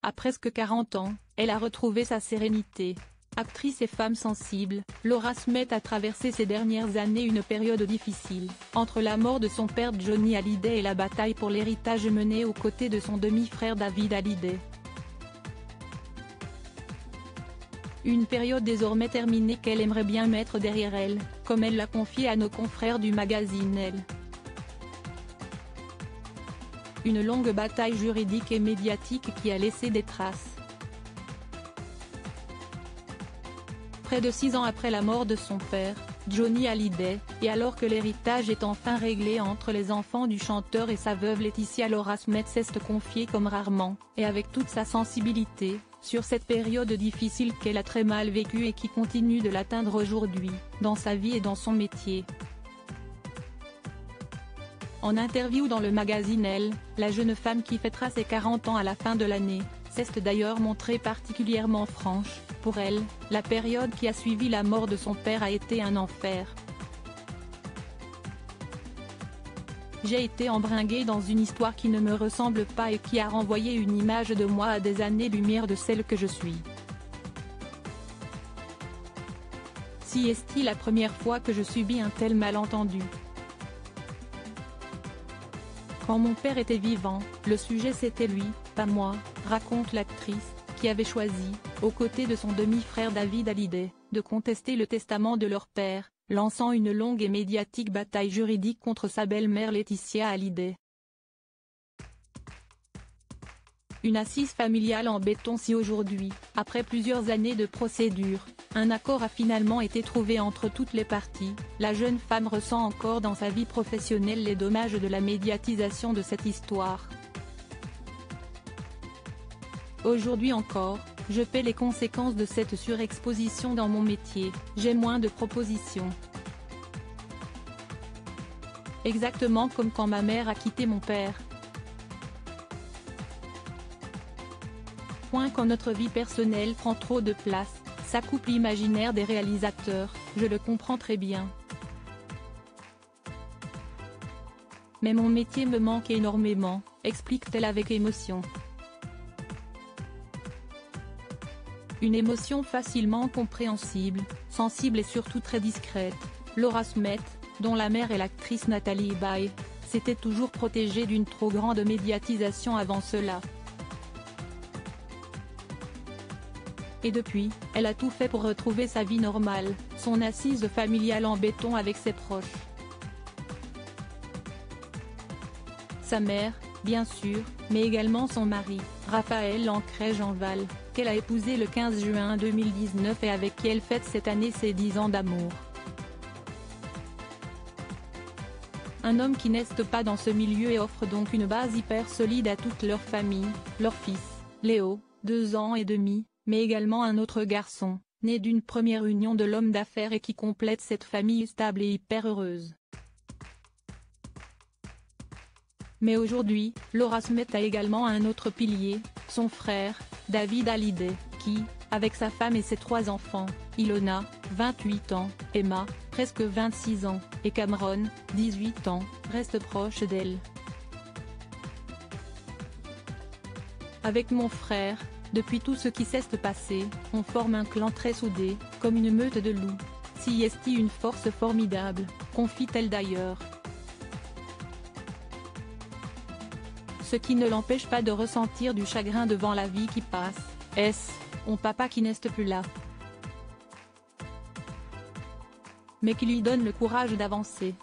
À presque 40 ans, elle a retrouvé sa sérénité. Actrice et femme sensible, Laura Smith a traversé ces dernières années une période difficile, entre la mort de son père Johnny Hallyday et la bataille pour l'héritage menée aux côtés de son demi-frère David Hallyday. Une période désormais terminée qu'elle aimerait bien mettre derrière elle, comme elle l'a confié à nos confrères du magazine Elle. Une longue bataille juridique et médiatique qui a laissé des traces. Près de 6 ans après la mort de son père, Johnny Hallyday, et alors que l'héritage est enfin réglé entre les enfants du chanteur et sa veuve Laetitia, Laura Smith s'est confiée comme rarement, et avec toute sa sensibilité, sur cette période difficile qu'elle a très mal vécue et qui continue de l'atteindre aujourd'hui, dans sa vie et dans son métier. En interview dans le magazine Elle, la jeune femme qui fêtera ses 40 ans à la fin de l'année, s'est d'ailleurs montrée particulièrement franche. Pour elle, la période qui a suivi la mort de son père a été un enfer. J'ai été embringuée dans une histoire qui ne me ressemble pas et qui a renvoyé une image de moi à des années-lumière de celle que je suis. Si est-il la première fois que je subis un tel malentendu. Quand mon père était vivant, le sujet c'était lui, pas moi, raconte l'actrice, qui avait choisi, aux côtés de son demi-frère David Hallyday, de contester le testament de leur père, lançant une longue et médiatique bataille juridique contre sa belle-mère Laetitia Hallyday. Une assise familiale en béton si aujourd'hui, après plusieurs années de procédure, un accord a finalement été trouvé entre toutes les parties, la jeune femme ressent encore dans sa vie professionnelle les dommages de la médiatisation de cette histoire. Aujourd'hui encore, je paie les conséquences de cette surexposition dans mon métier, j'ai moins de propositions. Exactement comme quand ma mère a quitté mon père. Quand notre vie personnelle prend trop de place, ça coupe l'imaginaire des réalisateurs, je le comprends très bien. Mais mon métier me manque énormément, explique-t-elle avec émotion. Une émotion facilement compréhensible, sensible et surtout très discrète. Laura Smith, dont la mère est l'actrice Nathalie Baye, s'était toujours protégée d'une trop grande médiatisation avant cela. Et depuis, elle a tout fait pour retrouver sa vie normale, son assise familiale en béton avec ses proches. Sa mère, bien sûr, mais également son mari, Raphaël Lancret-Jeanval, qu'elle a épousé le 15 juin 2019 et avec qui elle fête cette année ses 10 ans d'amour. Un homme qui n'est pas dans ce milieu et offre donc une base hyper solide à toute leur famille, leur fils, Léo, 2 ans et demi, mais également un autre garçon, né d'une première union de l'homme d'affaires et qui complète cette famille stable et hyper heureuse. Mais aujourd'hui, Laura Smith a également un autre pilier, son frère, David Hallyday, qui, avec sa femme et ses 3 enfants, Ilona, 28 ans, Emma, presque 26 ans, et Cameron, 18 ans, reste proche d'elle. Avec mon frère, depuis tout ce qui s'est passé, on forme un clan très soudé, comme une meute de loups. Si est une force formidable, confie-t-elle d'ailleurs. Ce qui ne l'empêche pas de ressentir du chagrin devant la vie qui passe, on papa qui n'est plus là. Mais qui lui donne le courage d'avancer.